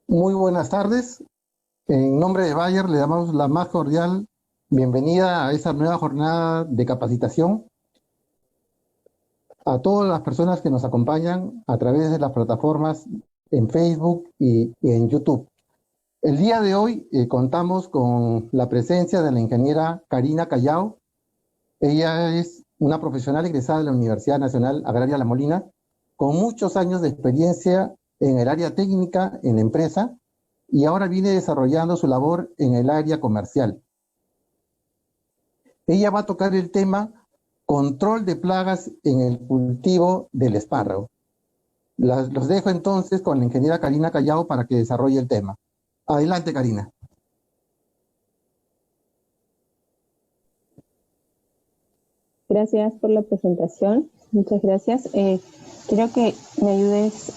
Muy buenas tardes. En nombre de Bayer le damos la más cordial bienvenida a esta nueva jornada de capacitación a todas las personas que nos acompañan a través de las plataformas en Facebook y en YouTube. El día de hoy contamos con la presencia de la ingeniera Karina Callao. Ella es una profesional egresada de la Universidad Nacional Agraria La Molina, con muchos años de experiencia en el área técnica en la empresa y ahora viene desarrollando su labor en el área comercial. Ella va a tocar el tema control de plagas en el cultivo del espárrago. Los dejo entonces con la ingeniera Karina Callao para que desarrolle el tema. Adelante, Karina. Gracias por la presentación. Muchas gracias. Quiero que me ayudes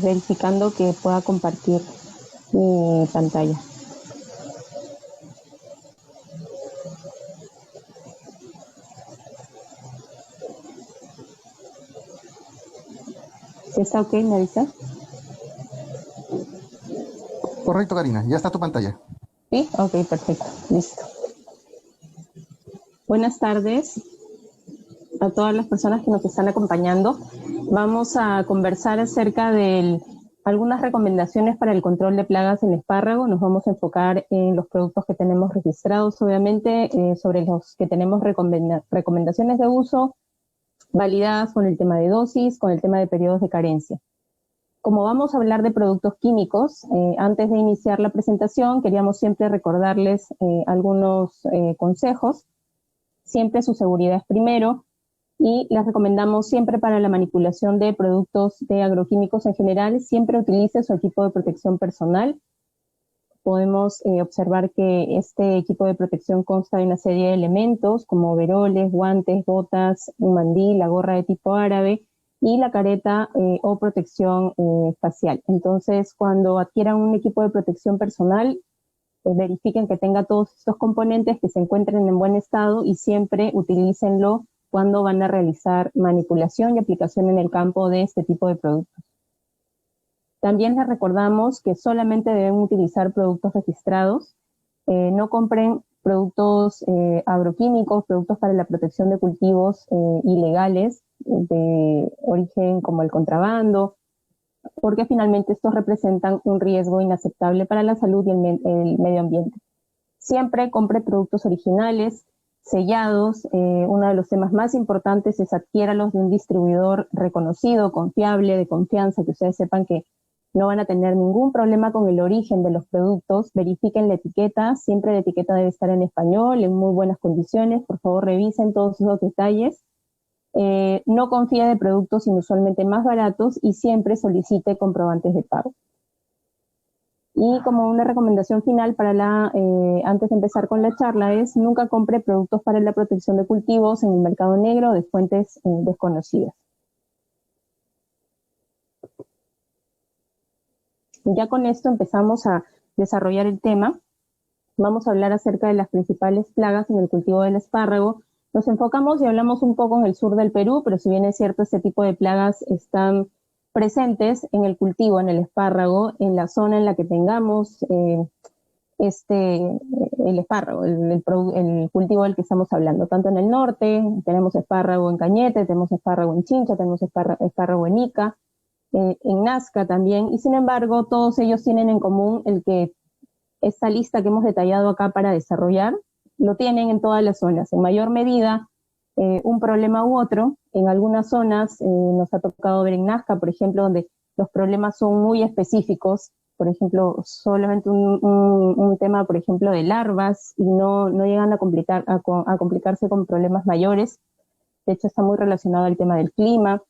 verificando que pueda compartir mi pantalla. ¿Está ok? ¿Me avisa? Correcto, Karina. Ya está tu pantalla. Sí, ok, perfecto. Listo. Buenas tardes a todas las personas que nos están acompañando. Vamos a conversar acerca de algunas recomendaciones para el control de plagas en espárrago. Nos vamos a enfocar en los productos que tenemos registrados, obviamente, sobre los que tenemos recomendaciones de uso, validadas con el tema de dosis, con el tema de periodos de carencia. Como vamos a hablar de productos químicos, antes de iniciar la presentación, queríamos siempre recordarles algunos consejos. Siempre su seguridad es primero y les recomendamos siempre para la manipulación de productos de agroquímicos en general, siempre utilice su equipo de protección personal. Podemos observar que este equipo de protección consta de una serie de elementos como overoles, guantes, botas, un mandil, la gorra de tipo árabe y la careta o protección facial. Entonces, cuando adquieran un equipo de protección personal, verifiquen que tenga todos estos componentes, que se encuentren en buen estado y siempre utilícenlo cuando van a realizar manipulación y aplicación en el campo de este tipo de productos. También les recordamos que solamente deben utilizar productos registrados. No compren productos agroquímicos, productos para la protección de cultivos ilegales de origen como el contrabando, porque finalmente estos representan un riesgo inaceptable para la salud y el medio ambiente. Siempre compre productos originales, sellados. Uno de los temas más importantes es adquiéralos de un distribuidor reconocido, confiable, de confianza, que ustedes sepan que no van a tener ningún problema con el origen de los productos. Verifiquen la etiqueta, siempre la etiqueta debe estar en español, en muy buenas condiciones. Por favor, revisen todos esos detalles. No confíe de productos inusualmente más baratos y siempre solicite comprobantes de pago. Y como una recomendación final para antes de empezar con la charla es nunca compre productos para la protección de cultivos en el mercado negro de fuentes desconocidas. Ya con esto empezamos a desarrollar el tema. Vamos a hablar acerca de las principales plagas en el cultivo del espárrago. Nos enfocamos y hablamos un poco en el sur del Perú, pero si bien es cierto, este tipo de plagas están presentes en el cultivo, en el espárrago, en la zona en la que tengamos el espárrago, el cultivo del que estamos hablando. Tanto en el norte, tenemos espárrago en Cañete, tenemos espárrago en Chincha, tenemos espárrago en Ica, en Nazca también, y sin embargo, todos ellos tienen en común el que esta lista que hemos detallado acá para desarrollar, lo tienen en todas las zonas, en mayor medida, un problema u otro. En algunas zonas nos ha tocado ver en Nazca, por ejemplo, donde los problemas son muy específicos, por ejemplo, solamente un tema, por ejemplo, de larvas, y no llegan a complicarse con problemas mayores. De hecho, está muy relacionado al tema del clima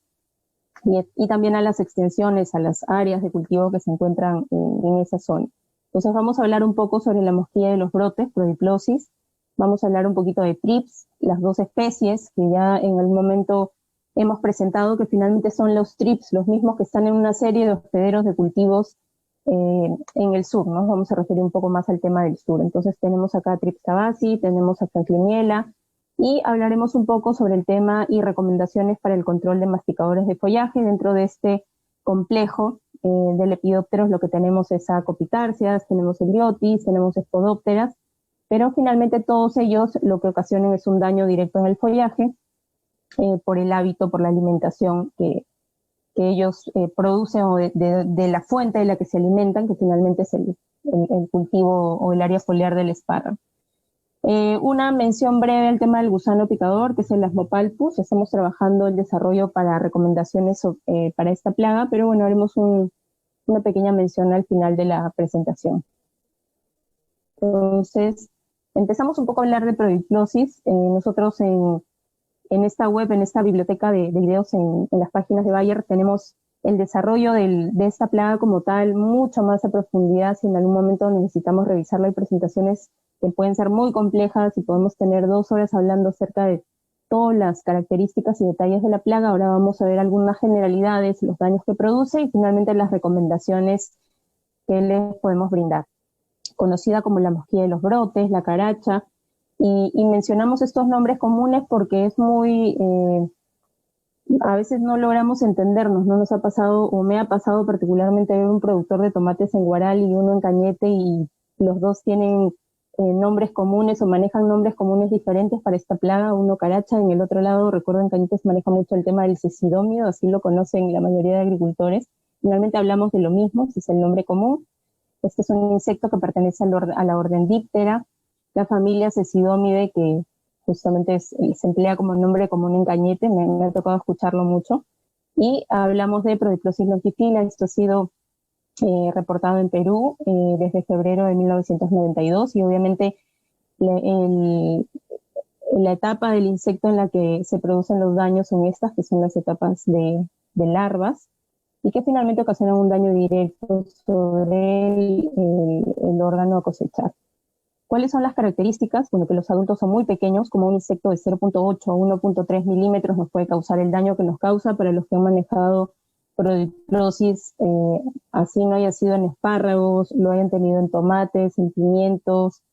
y también a las extensiones, a las áreas de cultivo que se encuentran en esa zona. Entonces vamos a hablar un poco sobre la mosquilla de los brotes, Prodiplosis. Vamos a hablar un poquito de trips, las dos especies que ya en el momento hemos presentado, que finalmente son los trips, los mismos que están en una serie de hospederos de cultivos en el sur, ¿no? Vamos a referir un poco más al tema del sur. Entonces tenemos acá Trips tabasi, tenemos a Frankliniella, y hablaremos un poco sobre el tema y recomendaciones para el control de masticadores de follaje dentro de este complejo de Lepidópteros lo que tenemos es a Copitárceas, tenemos Eliotis, tenemos Spodópteras, pero finalmente todos ellos lo que ocasionan es un daño directo en el follaje por el hábito, por la alimentación que ellos producen o de la fuente de la que se alimentan, que finalmente es el cultivo o el área foliar del espárrago. Una mención breve al tema del gusano picador, que es el Asmopalpus. Estamos trabajando el desarrollo para recomendaciones para esta plaga, pero bueno, haremos una pequeña mención al final de la presentación. Entonces, empezamos un poco a hablar de prodiplosis. Nosotros en esta web, en esta biblioteca de videos en las páginas de Bayer, tenemos el desarrollo de esta plaga como tal, mucho más a profundidad. Si en algún momento necesitamos revisarlo, hay presentaciones que pueden ser muy complejas y podemos tener 2 horas hablando acerca de todas las características y detalles de la plaga. Ahora vamos a ver algunas generalidades, los daños que produce y finalmente las recomendaciones que les podemos brindar. Conocida como la mosquilla de los brotes, la caracha, y mencionamos estos nombres comunes porque es muy... a veces no logramos entendernos, ¿no? Nos ha pasado, o me ha pasado particularmente, ver un productor de tomates en Guaral y uno en Cañete, y los dos tienen nombres comunes o manejan nombres comunes diferentes para esta plaga, uno caracha, en el otro lado, recuerdo, en Cañete se maneja mucho el tema del cecidómido, así lo conocen la mayoría de agricultores. Finalmente hablamos de lo mismo, ese es el nombre común. Este es un insecto que pertenece a la orden Diptera, la familia Cecidomidae, que justamente se emplea como nombre común en Cañete, me ha tocado escucharlo mucho. Y hablamos de Prodiplosis longifila. Esto ha sido reportado en Perú desde febrero de 1992, y obviamente la etapa del insecto en la que se producen los daños son estas, que son las etapas de larvas, y que finalmente ocasionan un daño directo sobre el órgano a cosechar. ¿Cuáles son las características? Bueno, que los adultos son muy pequeños, como un insecto de 0.8 a 1.3 milímetros nos puede causar el daño que nos causa. Para los que han manejado prodiplosis, así no haya sido en espárragos, lo hayan tenido en tomates, en pimientos,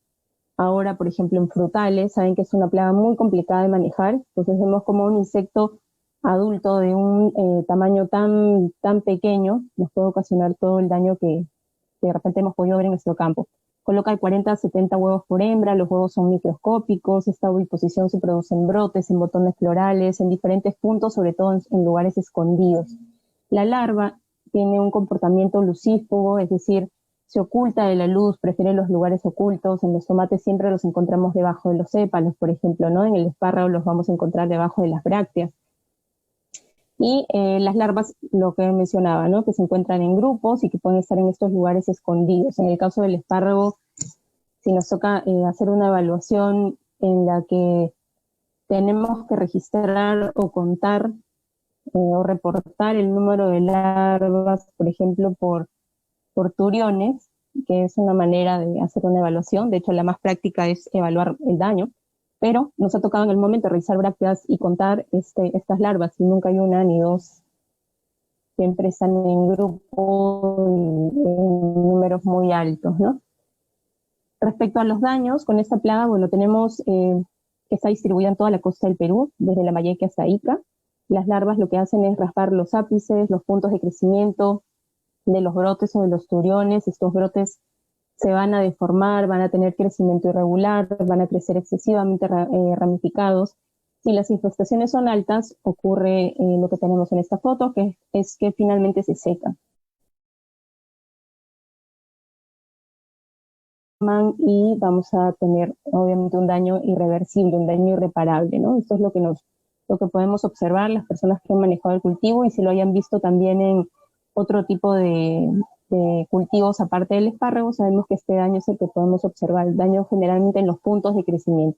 ahora por ejemplo en frutales, saben que es una plaga muy complicada de manejar. Entonces vemos como un insecto adulto de un tamaño tan pequeño nos puede ocasionar todo el daño que de repente hemos podido ver en nuestro campo. Coloca de 40 a 70 huevos por hembra, los huevos son microscópicos, esta oviposición se produce en brotes, en botones florales, en diferentes puntos, sobre todo en lugares escondidos. La larva tiene un comportamiento lucífugo, es decir, se oculta de la luz, prefiere los lugares ocultos. En los tomates siempre los encontramos debajo de los sépalos, por ejemplo, ¿no? En el espárrago los vamos a encontrar debajo de las brácteas. Y las larvas, lo que mencionaba, ¿no? Que se encuentran en grupos y que pueden estar en estos lugares escondidos. En el caso del espárrago, si nos toca hacer una evaluación en la que tenemos que registrar o contar o reportar el número de larvas, por ejemplo, por turiones, que es una manera de hacer una evaluación. De hecho, la más práctica es evaluar el daño, pero nos ha tocado en el momento revisar brácteas y contar estas larvas, y nunca hay una ni dos. Siempre están en grupo y en números muy altos, ¿no? Respecto a los daños con esta plaga, bueno, tenemos que está distribuida en toda la costa del Perú, desde Lambayeque hasta Ica. Las larvas lo que hacen es raspar los ápices, los puntos de crecimiento de los brotes o de los turiones. Estos brotes se van a deformar, van a tener crecimiento irregular, van a crecer excesivamente ramificados. Si las infestaciones son altas, ocurre lo que tenemos en esta foto, que es que finalmente se secan. Y vamos a tener obviamente un daño irreversible, un daño irreparable, ¿no? Esto es lo que podemos observar las personas que han manejado el cultivo, y si lo hayan visto también en otro tipo de cultivos aparte del espárrago, sabemos que este daño es el que podemos observar, el daño generalmente en los puntos de crecimiento.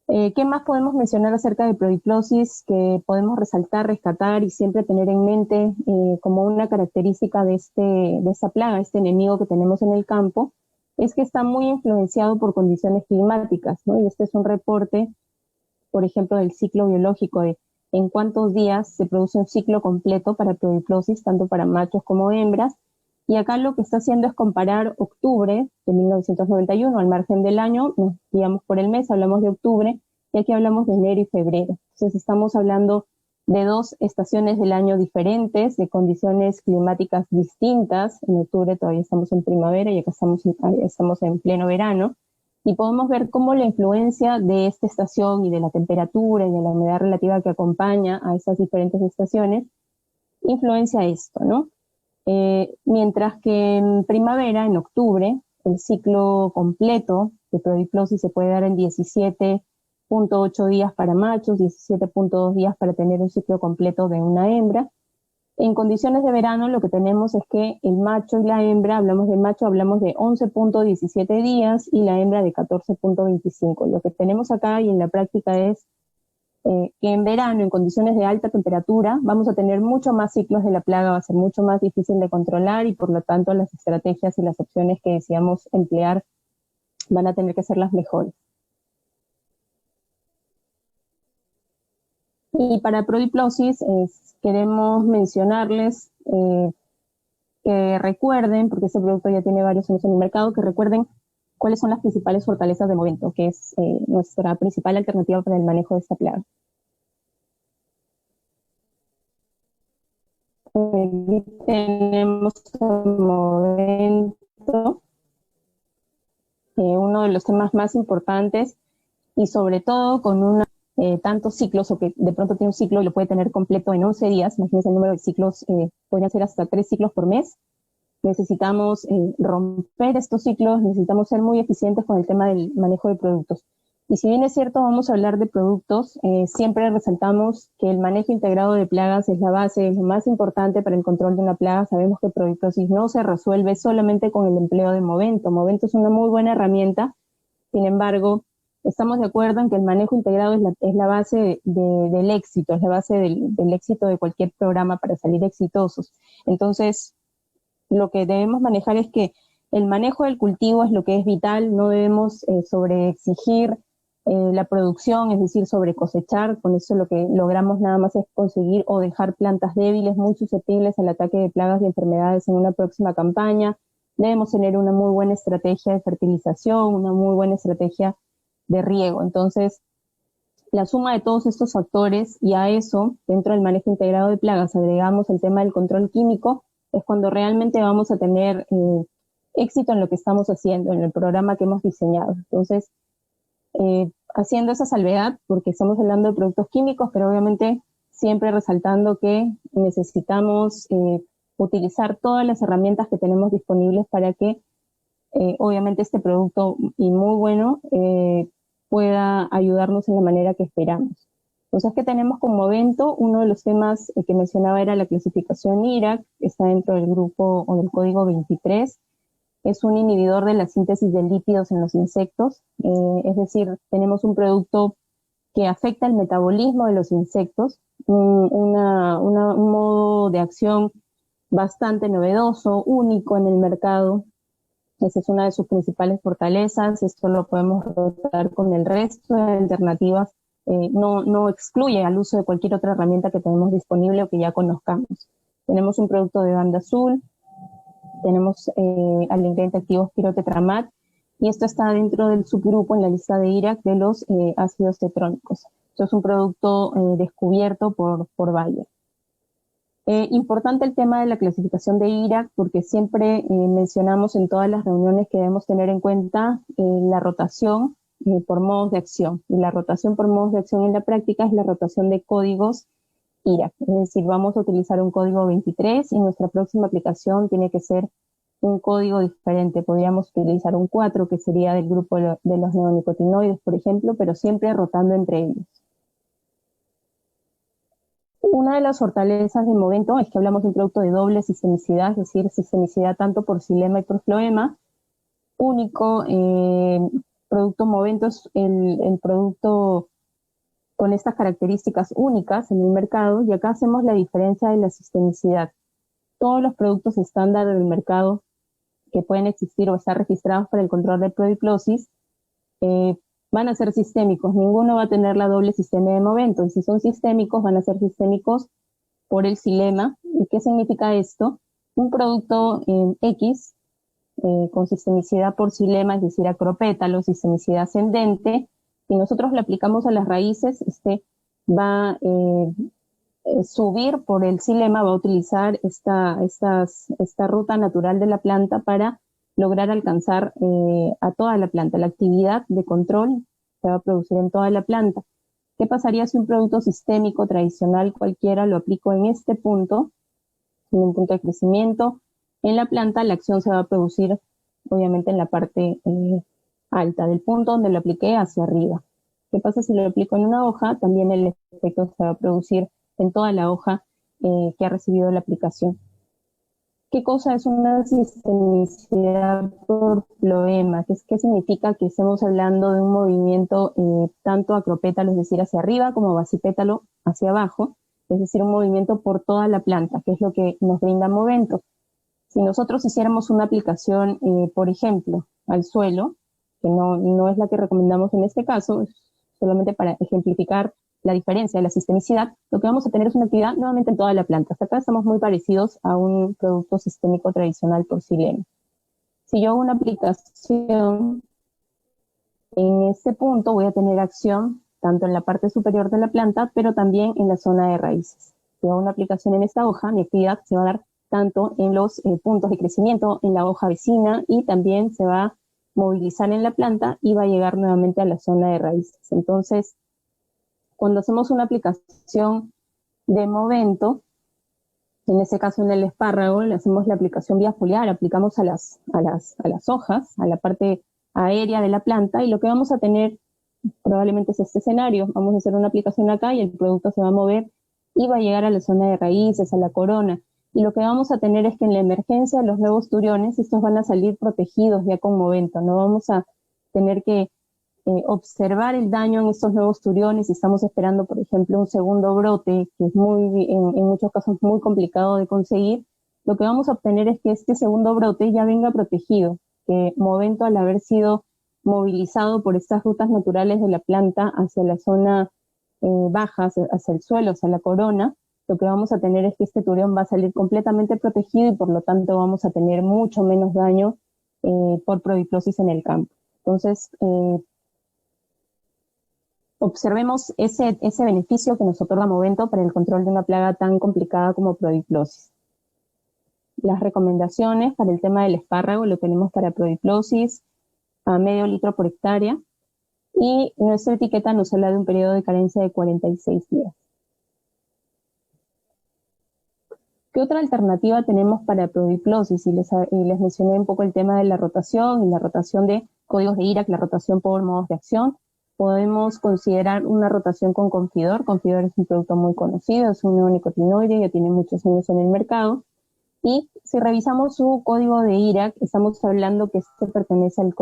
¿Qué más podemos mencionar acerca de prodiplosis que podemos resaltar, rescatar y siempre tener en mente como una característica de esta plaga, este enemigo que tenemos en el campo? Es que está muy influenciado por condiciones climáticas, ¿no? Y este es un reporte, por ejemplo, del ciclo biológico de en cuántos días se produce un ciclo completo para prodiplosis, tanto para machos como hembras. Y acá lo que está haciendo es comparar octubre de 1991 al margen del año, nos guiamos por el mes, hablamos de octubre, y aquí hablamos de enero y febrero. Entonces estamos hablando de 2 estaciones del año diferentes, de condiciones climáticas distintas. En octubre todavía estamos en primavera y acá estamos en pleno verano, y podemos ver cómo la influencia de esta estación y de la temperatura y de la humedad relativa que acompaña a esas diferentes estaciones influencia esto, ¿no? Mientras que en primavera, en octubre, el ciclo completo de prodiplosis se puede dar en 17.8 días para machos, 17.2 días para tener un ciclo completo de una hembra. En condiciones de verano lo que tenemos es que el macho y la hembra, hablamos del macho, hablamos de 11.17 días y la hembra de 14.25. Lo que tenemos acá y en la práctica es que en verano, en condiciones de alta temperatura, vamos a tener mucho más ciclos de la plaga, va a ser mucho más difícil de controlar y por lo tanto las estrategias y las opciones que deseamos emplear van a tener que ser las mejores. Y para prodiplosis queremos mencionarles que recuerden, porque este producto ya tiene varios años en el mercado, que recuerden cuáles son las principales fortalezas de Movento, que es nuestra principal alternativa para el manejo de esta plaga. Aquí tenemos Movento, uno de los temas más importantes y sobre todo con tantos ciclos, o que de pronto tiene un ciclo y lo puede tener completo en 11 días, imagínense el número de ciclos, podrían ser hasta 3 ciclos por mes. Necesitamos romper estos ciclos, necesitamos ser muy eficientes con el tema del manejo de productos. Y si bien es cierto, vamos a hablar de productos, siempre resaltamos que el manejo integrado de plagas es la base, es lo más importante para el control de una plaga. Sabemos que prodiplosis no se resuelve solamente con el empleo de Movento. Movento es una muy buena herramienta, sin embargo, estamos de acuerdo en que el manejo integrado es la base del éxito, es la base del éxito de cualquier programa para salir exitosos. Entonces, lo que debemos manejar es que el manejo del cultivo es lo que es vital, no debemos sobreexigir la producción, es decir, sobre cosechar. Con eso lo que logramos nada más es conseguir o dejar plantas débiles, muy susceptibles al ataque de plagas y enfermedades en una próxima campaña. Debemos tener una muy buena estrategia de fertilización, una muy buena estrategia de riego. Entonces, la suma de todos estos factores, y a eso, dentro del manejo integrado de plagas, agregamos el tema del control químico, es cuando realmente vamos a tener éxito en lo que estamos haciendo, en el programa que hemos diseñado. Entonces, haciendo esa salvedad, porque estamos hablando de productos químicos, pero obviamente siempre resaltando que necesitamos utilizar todas las herramientas que tenemos disponibles para que obviamente este producto, y muy bueno, pueda ayudarnos en la manera que esperamos. Entonces, ¿qué tenemos con Movento? Uno de los temas que mencionaba era la clasificación IRAC, está dentro del grupo o del código 23. Es un inhibidor de la síntesis de lípidos en los insectos, es decir, tenemos un producto que afecta el metabolismo de los insectos, un modo de acción bastante novedoso, único en el mercado. Esa es una de sus principales fortalezas. Esto lo podemos rotar con el resto de alternativas. No excluye al uso de cualquier otra herramienta que tenemos disponible o que ya conozcamos. Tenemos un producto de banda azul, tenemos al ingrediente activo spirotetramat, y esto está dentro del subgrupo en la lista de IRAC de los ácidos tetrónicos. Esto es un producto descubierto por Bayer. Importante el tema de la clasificación de IRAC, porque siempre mencionamos en todas las reuniones que debemos tener en cuenta la rotación por modos de acción. Y la rotación por modos de acción en la práctica es la rotación de códigos IRAC. Es decir, vamos a utilizar un código 23 y nuestra próxima aplicación tiene que ser un código diferente. Podríamos utilizar un 4, que sería del grupo de los neonicotinoides, por ejemplo, pero siempre rotando entre ellos. Una de las fortalezas de Movento es que hablamos de un producto de doble sistemicidad, es decir, sistemicidad tanto por xilema y por floema. Único producto Movento es el producto con estas características únicas en el mercado, y acá hacemos la diferencia de la sistemicidad. Todos los productos estándar del mercado que pueden existir o estar registrados para el control de prodiplosis van a ser sistémicos, ninguno va a tener la doble sistema de Movento, y si son sistémicos van a ser sistémicos por el xilema. ¿Y qué significa esto? Un producto X con sistemicidad por xilema, es decir, acropétalo, sistemicidad ascendente, y nosotros le aplicamos a las raíces, va subir por el xilema va a utilizar esta ruta natural de la planta para lograr alcanzar a toda la planta. La actividad de control se va a producir en toda la planta. ¿Qué pasaría si un producto sistémico tradicional cualquiera lo aplico en este punto, en un punto de crecimiento? En la planta la acción se va a producir obviamente en la parte alta del punto donde lo apliqué hacia arriba. ¿Qué pasa si lo aplico en una hoja? También el efecto se va a producir en toda la hoja que ha recibido la aplicación. ¿Qué cosa es una sistemicidad por floema? ¿Qué significa? Que estamos hablando de un movimiento tanto acropétalo, es decir, hacia arriba, como basipétalo hacia abajo, es decir, un movimiento por toda la planta, que es lo que nos brinda Movento. Si nosotros hiciéramos una aplicación, por ejemplo, al suelo, que no es la que recomendamos en este caso, solamente para ejemplificar la diferencia de la sistemicidad, lo que vamos a tener es una actividad nuevamente en toda la planta. Hasta acá estamos muy parecidos a un producto sistémico tradicional por xilema. Si yo hago una aplicación en este punto, voy a tener acción tanto en la parte superior de la planta, pero también en la zona de raíces. Si hago una aplicación en esta hoja, mi actividad se va a dar tanto en los puntos de crecimiento, en la hoja vecina, y también se va a movilizar en la planta y va a llegar nuevamente a la zona de raíces. Entonces, cuando hacemos una aplicación de Movento, en este caso en el espárrago, le hacemos la aplicación vía foliar, aplicamos a las hojas, a la parte aérea de la planta, y lo que vamos a tener probablemente es este escenario. Vamos a hacer una aplicación acá y el producto se va a mover y va a llegar a la zona de raíces, a la corona. Y lo que vamos a tener es que en la emergencia de los nuevos turiones, estos van a salir protegidos ya con Movento. No vamos a tener que observar el daño en estos nuevos turiones. Si estamos esperando, por ejemplo, un segundo brote, que es en muchos casos muy complicado de conseguir, lo que vamos a obtener es que este segundo brote ya venga protegido, que Movento, al haber sido movilizado por estas rutas naturales de la planta hacia la zona baja, hacia el suelo, hacia la corona, lo que vamos a tener es que este turión va a salir completamente protegido y por lo tanto vamos a tener mucho menos daño por prodiplosis en el campo. Entonces, observemos ese beneficio que nos otorga Movento para el control de una plaga tan complicada como prodiplosis. Las recomendaciones para el tema del espárrago lo tenemos para prodiplosis a medio litro por hectárea, y nuestra etiqueta nos habla de un periodo de carencia de 46 días. ¿Qué otra alternativa tenemos para prodiplosis? Y les mencioné un poco el tema de la rotación y la rotación de códigos de IRAC, la rotación por modos de acción. Podemos considerar una rotación con Confidor. Confidor es un producto muy conocido, es un neonicotinoide, ya tiene muchos años en el mercado. Y si revisamos su código de IRAC, estamos hablando que este pertenece al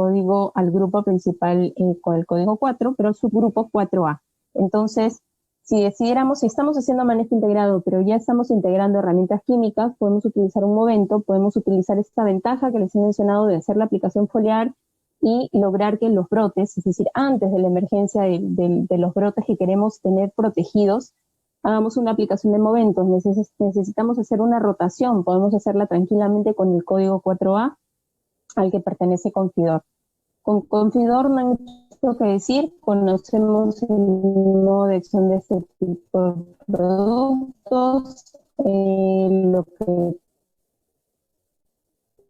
grupo principal con el código 4, pero al subgrupo 4A. Entonces, si estamos haciendo manejo integrado, pero ya estamos integrando herramientas químicas, podemos utilizar un Movento, podemos utilizar esta ventaja que les he mencionado de hacer la aplicación foliar y lograr que los brotes, es decir, antes de la emergencia de los brotes que queremos tener protegidos, hagamos una aplicación de Movento. Necesitamos hacer una rotación, podemos hacerla tranquilamente con el código 4A al que pertenece Confidor. Con Confidor no hay mucho que decir, conocemos el modo de acción de este tipo de productos,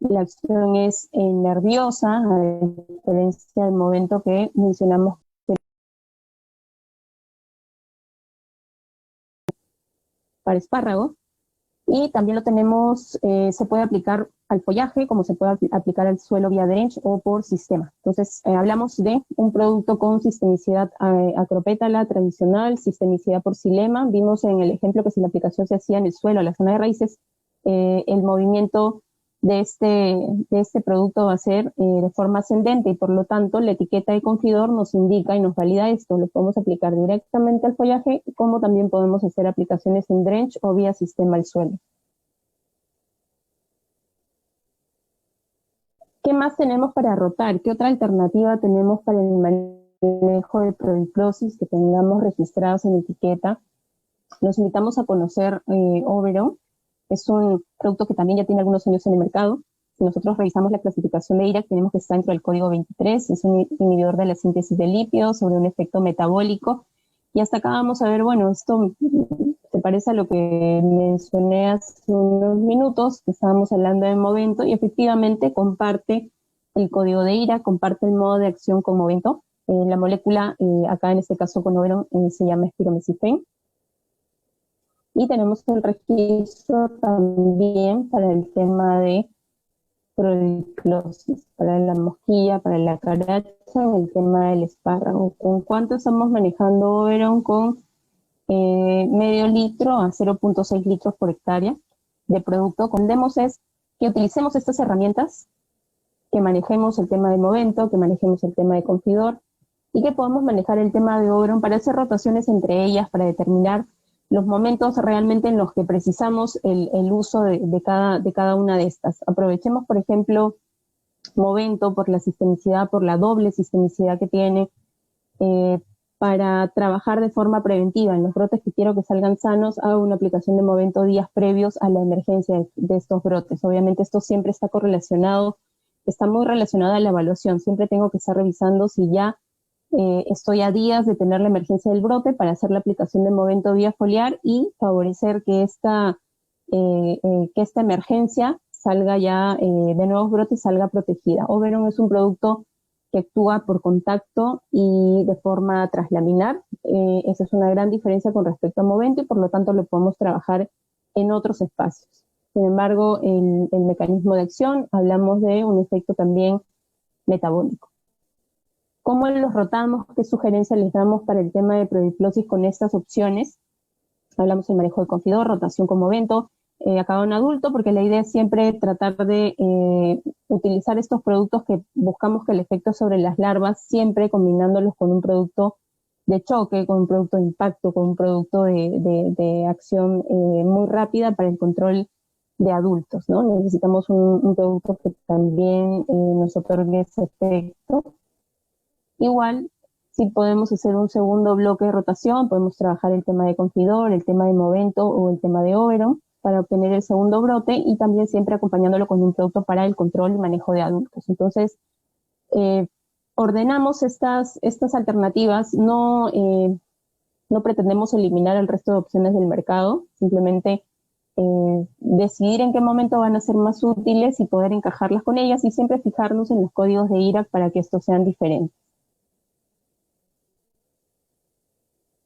la acción es nerviosa, a diferencia del Movento que mencionamos para espárrago, y también lo tenemos, se puede aplicar al follaje, como se puede aplicar al suelo vía drench o por sistema. Entonces, hablamos de un producto con sistemicidad acropétala tradicional, sistemicidad por xilema. Vimos en el ejemplo que si la aplicación se hacía en el suelo, en la zona de raíces, el movimiento de este producto va a ser de forma ascendente, y por lo tanto la etiqueta de Confidor nos indica y nos valida esto. Lo podemos aplicar directamente al follaje, como también podemos hacer aplicaciones en drench o vía sistema al suelo. ¿Qué más tenemos para rotar? ¿Qué otra alternativa tenemos para el manejo de prodiplosis que tengamos registrados en etiqueta? Los invitamos a conocer Overo. Es un producto que también ya tiene algunos años en el mercado. Si nosotros revisamos la clasificación de IRAC, tenemos que está dentro del código 23, es un inhibidor de la síntesis de lípidos sobre un efecto metabólico, Y hasta acá vamos a ver, bueno, esto se parece a lo que mencioné hace unos minutos, que estábamos hablando de Movento, y efectivamente comparte el código de IRA, comparte el modo de acción con Movento. La molécula, acá en este caso con Overon, se llama espiromecifén. Y tenemos el registro también para el tema de proliclosis, para la mosquilla, para la caracha, en el tema del espárrago. ¿Con cuánto estamos manejando Overon? Con medio litro a 0.6 litros por hectárea de producto. Condemos es que utilicemos estas herramientas, que manejemos el tema de Movento, que manejemos el tema de Confidor y que podamos manejar el tema de Overon para hacer rotaciones entre ellas, para determinar los momentos realmente en los que precisamos el uso de cada una de estas. Aprovechemos, por ejemplo, Movento por la sistemicidad, por la doble sistemicidad que tiene, para trabajar de forma preventiva. En los brotes que quiero que salgan sanos, hago una aplicación de Movento días previos a la emergencia de estos brotes. Obviamente esto siempre está correlacionado, está muy relacionado a la evaluación. Siempre tengo que estar revisando si ya estoy a días de tener la emergencia del brote para hacer la aplicación de Movento vía foliar y favorecer que esta emergencia salga ya de nuevos brotes, salga protegida. Overon es un producto que actúa por contacto y de forma traslaminar. Esa es una gran diferencia con respecto a Movento y por lo tanto lo podemos trabajar en otros espacios. Sin embargo, el mecanismo de acción, hablamos de un efecto también metabólico. ¿Cómo los rotamos? ¿Qué sugerencias les damos para el tema de prodiplosis con estas opciones? Hablamos del manejo de Confidor, rotación con Movento, acabado en adulto, porque la idea es siempre tratar de utilizar estos productos que buscamos que el efecto sobre las larvas, siempre combinándolos con un producto de choque, con un producto de impacto, con un producto de acción muy rápida para el control de adultos, ¿no? Necesitamos un producto que también nos otorgue ese efecto. Igual, si podemos hacer un segundo bloque de rotación, podemos trabajar el tema de Confidor, el tema de Movento o el tema de Overon para obtener el segundo brote y también siempre acompañándolo con un producto para el control y manejo de adultos. Entonces, ordenamos estas alternativas, no pretendemos eliminar el resto de opciones del mercado, simplemente decidir en qué momento van a ser más útiles y poder encajarlas con ellas y siempre fijarnos en los códigos de IRAC para que estos sean diferentes.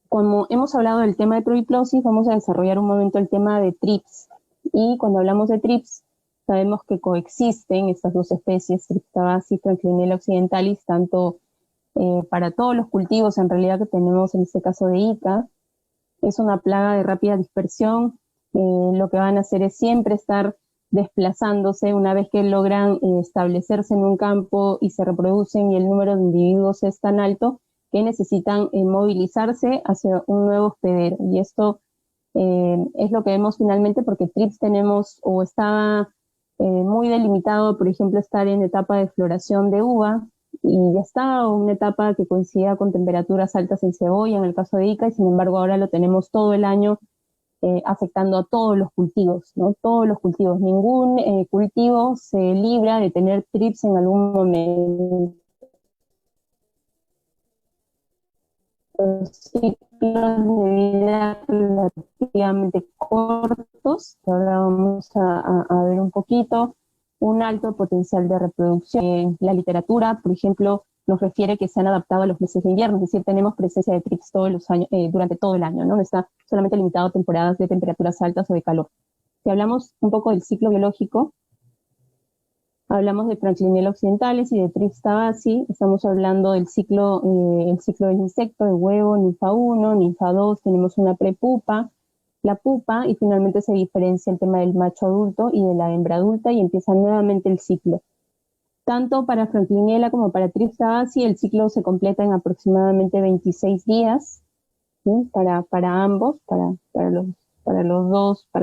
Como hemos hablado del tema de prodiplosis, vamos a desarrollar un momento el tema de TRIPS. Y cuando hablamos de TRIPS, sabemos que coexisten estas dos especies, Thrips tabaci y Franklinella occidentalis, tanto para todos los cultivos en realidad que tenemos en este caso de Ica. Es una plaga de rápida dispersión. Lo que van a hacer es siempre estar desplazándose una vez que logran establecerse en un campo y se reproducen y el número de individuos es tan alto que necesitan movilizarse hacia un nuevo hospedero. Y esto es lo que vemos finalmente porque TRIPS tenemos o está muy delimitado, por ejemplo, estar en etapa de floración de uva y ya está, o una etapa que coincida con temperaturas altas en cebolla, en el caso de Ica, y sin embargo ahora lo tenemos todo el año afectando a todos los cultivos, ¿no? Todos los cultivos. Ningún cultivo se libra de tener TRIPS en algún momento. Los ciclos de vida relativamente cortos, que ahora vamos a ver un poquito, un alto potencial de reproducción. La literatura, por ejemplo, nos refiere que se han adaptado a los meses de invierno, es decir, tenemos presencia de TRIPS todos los años, durante todo el año, ¿no? No está solamente limitado a temporadas de temperaturas altas o de calor. Si hablamos un poco del ciclo biológico, hablamos de Franklinella occidentalis y de Thrips tabaci, estamos hablando del ciclo, el ciclo del insecto, de huevo, ninfa 1, ninfa 2, tenemos una prepupa, la pupa, y finalmente se diferencia el tema del macho adulto y de la hembra adulta y empieza nuevamente el ciclo. Tanto para Franklinella como para Thrips tabaci el ciclo se completa en aproximadamente 26 días, ¿sí? Para ambos, para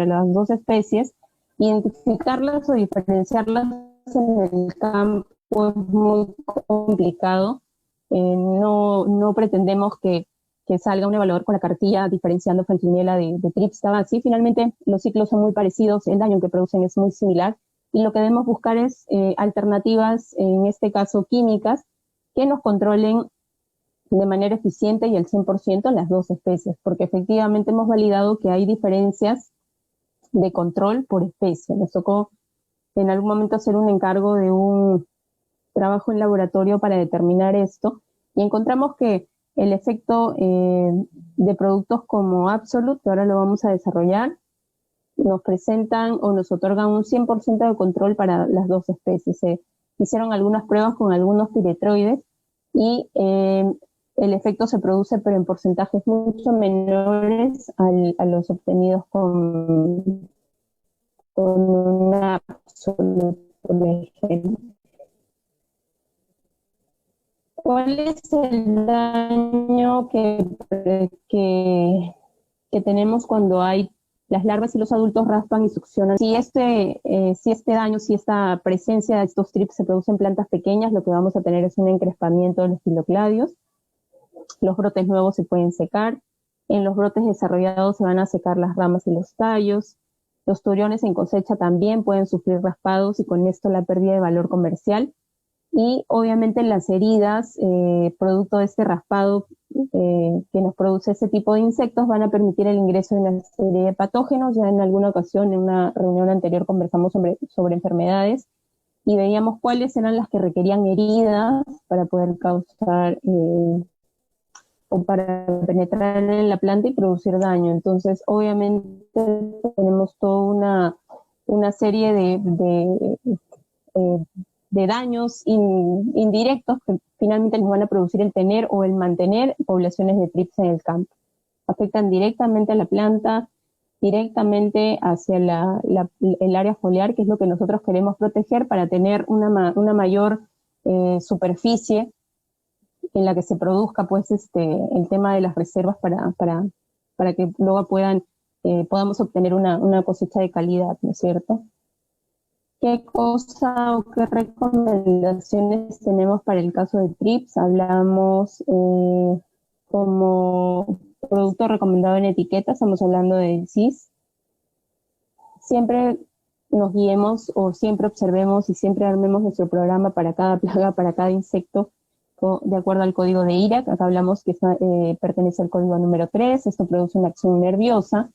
las dos especies. Identificarlas o diferenciarlas en el campo es muy complicado. No pretendemos que salga un evaluador con la cartilla diferenciando Franklinella de Thrips tabaci. Finalmente, los ciclos son muy parecidos, el daño que producen es muy similar, y lo que debemos buscar es alternativas, en este caso químicas, que nos controlen de manera eficiente y al 100% las dos especies, porque efectivamente hemos validado que hay diferencias de control por especie. Nos tocó en algún momento hacer un encargo de un trabajo en laboratorio para determinar esto y encontramos que el efecto de productos como Absolute, que ahora lo vamos a desarrollar, nos presentan o nos otorgan un 100% de control para las dos especies. Se hicieron algunas pruebas con algunos piretroides y el efecto se produce pero en porcentajes mucho menores a los obtenidos con una Absolute, por ejemplo. ¿Cuál es el daño que tenemos cuando hay las larvas y los adultos raspan y succionan? Si este daño, si esta presencia de estos trips se produce en plantas pequeñas, lo que vamos a tener es un encrespamiento de los filocladios. Los brotes nuevos se pueden secar. En los brotes desarrollados se van a secar las ramas y los tallos. Los turiones en cosecha también pueden sufrir raspados y con esto la pérdida de valor comercial. Y obviamente las heridas, producto de este raspado que nos produce ese tipo de insectos, van a permitir el ingreso de una serie de patógenos. Ya en alguna ocasión, en una reunión anterior, conversamos sobre enfermedades y veíamos cuáles eran las que requerían heridas para poder causar o para penetrar en la planta y producir daño. Entonces, obviamente tenemos toda una serie de daños indirectos que finalmente nos van a producir el tener o el mantener poblaciones de trips en el campo. Afectan directamente a la planta, directamente hacia el área foliar, que es lo que nosotros queremos proteger para tener una mayor superficie en la que se produzca pues el tema de las reservas para que luego podamos obtener una cosecha de calidad, ¿no es cierto? ¿Qué cosa o qué recomendaciones tenemos para el caso de trips? Hablamos como producto recomendado en etiqueta, estamos hablando de CIS. Siempre nos guiemos o siempre observemos y siempre armemos nuestro programa para cada plaga, para cada insecto, de acuerdo al código de IRAC. Acá hablamos que pertenece al código número 3, esto produce una acción nerviosa,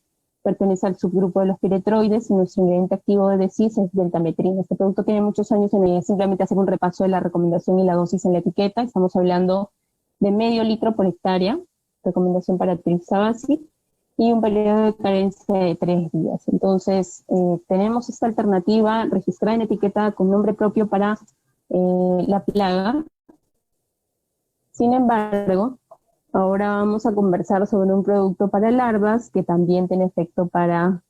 pertenece al subgrupo de los piretroides y nuestro ingrediente activo de CIS es deltametrina. Este producto tiene muchos años simplemente hacer un repaso de la recomendación y la dosis en la etiqueta. Estamos hablando de medio litro por hectárea, recomendación para Tripsabasi, y un periodo de carencia de 3 días. Entonces, tenemos esta alternativa registrada en etiqueta con nombre propio para la plaga. Sin embargo, ahora vamos a conversar sobre un producto para larvas que también tiene efecto para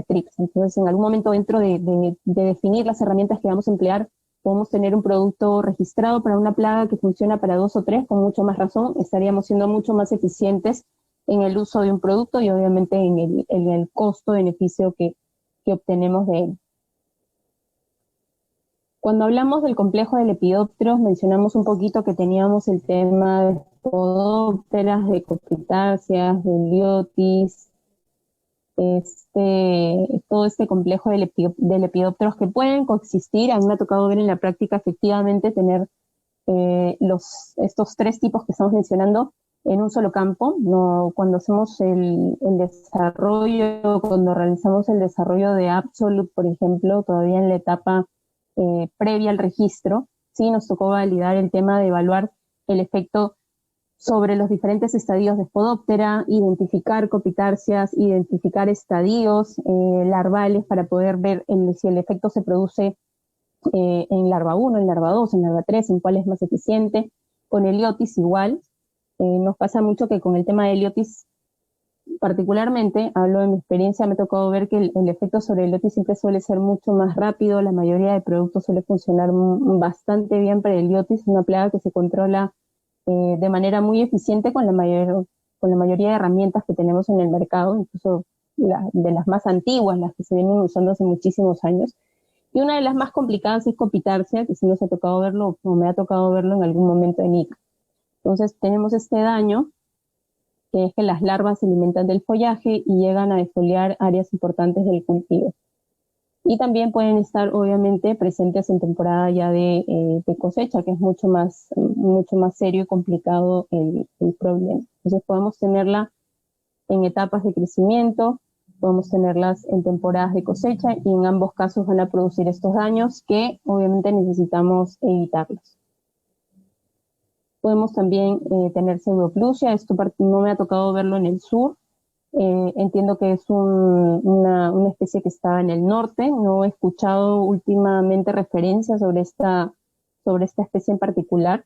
trips. Entonces, en algún momento dentro de definir las herramientas que vamos a emplear, podemos tener un producto registrado para una plaga que funciona para 2 o 3, con mucho más razón. Estaríamos siendo mucho más eficientes en el uso de un producto y obviamente en el costo-beneficio que obtenemos de él. Cuando hablamos del complejo de lepidópteros, mencionamos un poquito que teníamos el tema de podópteras, de copitáceas, de liotis, todo este complejo de lepidópteros que pueden coexistir. A mí me ha tocado ver en la práctica efectivamente tener estos 3 tipos que estamos mencionando en un solo campo. No, cuando hacemos el desarrollo, cuando realizamos el desarrollo de Absolute, por ejemplo, todavía en la etapa previa al registro, sí nos tocó validar el tema de evaluar el efecto sobre los diferentes estadios de Spodoptera, identificar copitarcias, identificar estadios larvales para poder ver si el efecto se produce en larva 1, en larva 2, en larva 3, en cuál es más eficiente. Con Heliotis igual, nos pasa mucho que con el tema de Heliotis particularmente, hablo de mi experiencia, me ha tocado ver que el efecto sobre el Heliotis siempre suele ser mucho más rápido. La mayoría de productos suele funcionar bastante bien para el Heliotis, una plaga que se controla de manera muy eficiente con la mayoría de herramientas que tenemos en el mercado, incluso de las más antiguas, las que se vienen usando hace muchísimos años. Y una de las más complicadas es copitarcia, que sí nos ha tocado verlo, o me ha tocado verlo en algún momento en IC. Entonces tenemos este daño, que es que las larvas se alimentan del follaje y llegan a defoliar áreas importantes del cultivo. Y también pueden estar obviamente presentes en temporada ya de cosecha, que es mucho más serio y complicado el problema. Entonces podemos tenerla en etapas de crecimiento, podemos tenerlas en temporadas de cosecha y en ambos casos van a producir estos daños que obviamente necesitamos evitarlos. Podemos también tener pseudoplusia, esto no me ha tocado verlo en el sur, entiendo que es una especie que está en el norte, no he escuchado últimamente referencias sobre esta especie en particular,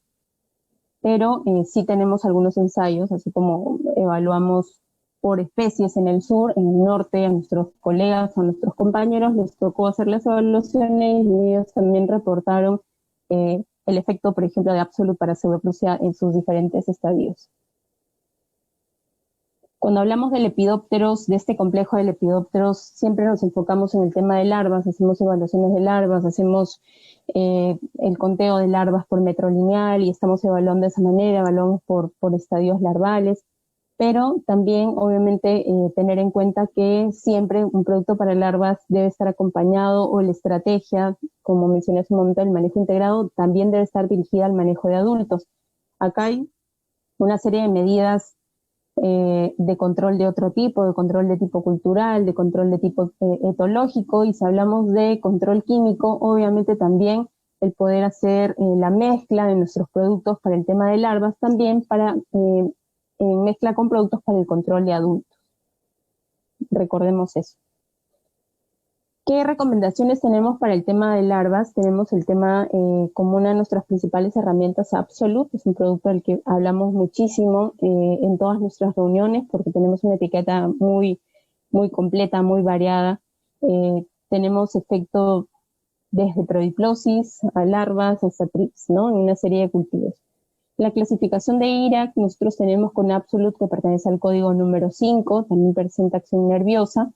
pero sí tenemos algunos ensayos, así como evaluamos por especies en el sur, en el norte, a nuestros colegas, a nuestros compañeros, les tocó hacer las evaluaciones y ellos también reportaron el efecto, por ejemplo, de Absolute para pseudoplusia en sus diferentes estadios. Cuando hablamos de lepidópteros, de este complejo de lepidópteros, siempre nos enfocamos en el tema de larvas, hacemos evaluaciones de larvas, hacemos el conteo de larvas por metro lineal y estamos evaluando de esa manera, evaluamos por estadios larvales, pero también obviamente tener en cuenta que siempre un producto para larvas debe estar acompañado, o la estrategia, como mencioné hace un momento, el manejo integrado, también debe estar dirigida al manejo de adultos. Acá hay una serie de medidas de control de otro tipo, de control de tipo cultural, de control de tipo etológico, y si hablamos de control químico, obviamente también el poder hacer la mezcla de nuestros productos para el tema de larvas, también para mezcla con productos para el control de adultos. Recordemos eso. ¿Qué recomendaciones tenemos para el tema de larvas? Tenemos el tema como una de nuestras principales herramientas, Absolute, es un producto del que hablamos muchísimo en todas nuestras reuniones porque tenemos una etiqueta muy completa, muy variada. Tenemos efecto desde prodiplosis a larvas hasta trips, ¿no? En una serie de cultivos. La clasificación de IRAC nosotros tenemos con Absolute, que pertenece al código número 5, también presenta acción nerviosa,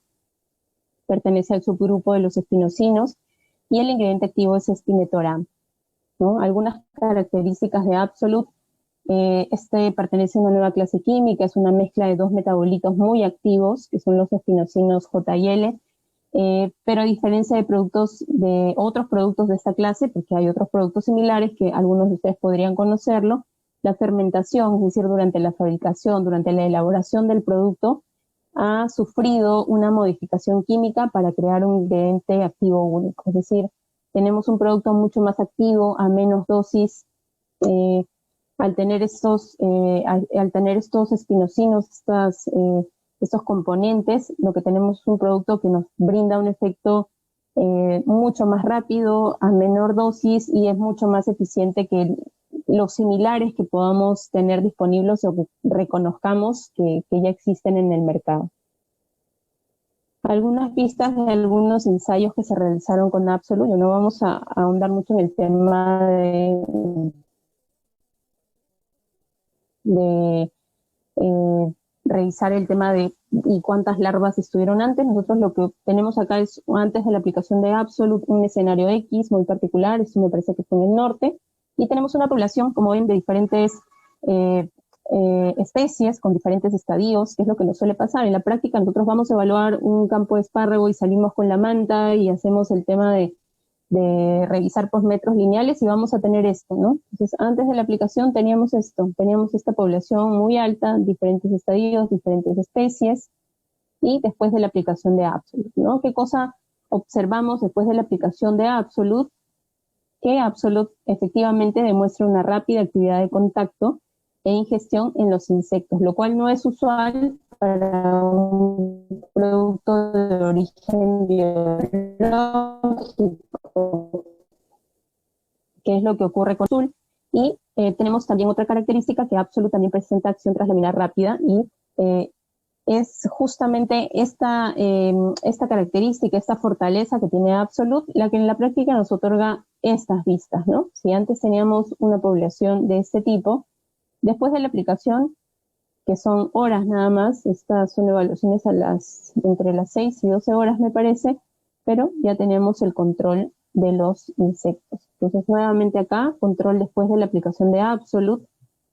pertenece al subgrupo de los espinocinos, y el ingrediente activo es espinetoram, ¿no? Algunas características de Absolute: este pertenece a una nueva clase química, es una mezcla de dos metabolitos muy activos, que son los espinocinos J y L, pero a diferencia de otros productos de esta clase, porque hay otros productos similares que algunos de ustedes podrían conocerlo, la fermentación, es decir, durante la fabricación, durante la elaboración del producto, ha sufrido una modificación química para crear un ingrediente activo único. Es decir, tenemos un producto mucho más activo, a menos dosis. Al tener estos espinocinos, estos componentes, lo que tenemos es un producto que nos brinda un efecto mucho más rápido, a menor dosis, y es mucho más eficiente que los similares que podamos tener disponibles o que reconozcamos que ya existen en el mercado. Algunas pistas de algunos ensayos que se realizaron con Absolute. No vamos a ahondar mucho en el tema de revisar el tema de y cuántas larvas estuvieron antes. Nosotros lo que tenemos acá es, antes de la aplicación de Absolute, un escenario X muy particular, esto me parece que fue en el norte, y tenemos una población, como ven, de diferentes especies con diferentes estadios, que es lo que nos suele pasar. En la práctica nosotros vamos a evaluar un campo de espárrago y salimos con la manta y hacemos el tema de revisar por metros lineales y vamos a tener esto, ¿no? Entonces, antes de la aplicación teníamos esto, teníamos esta población muy alta, diferentes estadios, diferentes especies, y después de la aplicación de Absolute, ¿no? ¿Qué cosa observamos después de la aplicación de Absolute? Que Absolute efectivamente demuestra una rápida actividad de contacto e ingestión en los insectos, lo cual no es usual para un producto de origen biológico, que es lo que ocurre con Azul. Y tenemos también otra característica, que Absolute también presenta acción translaminar rápida, y es justamente esta característica, esta fortaleza que tiene Absolute, la que en la práctica nos otorga estas vistas, ¿no? Si antes teníamos una población de este tipo, después de la aplicación, que son horas nada más, estas son evaluaciones entre las 6 y 12 horas me parece, pero ya tenemos el control de los insectos. Entonces nuevamente acá, control después de la aplicación de Absolute.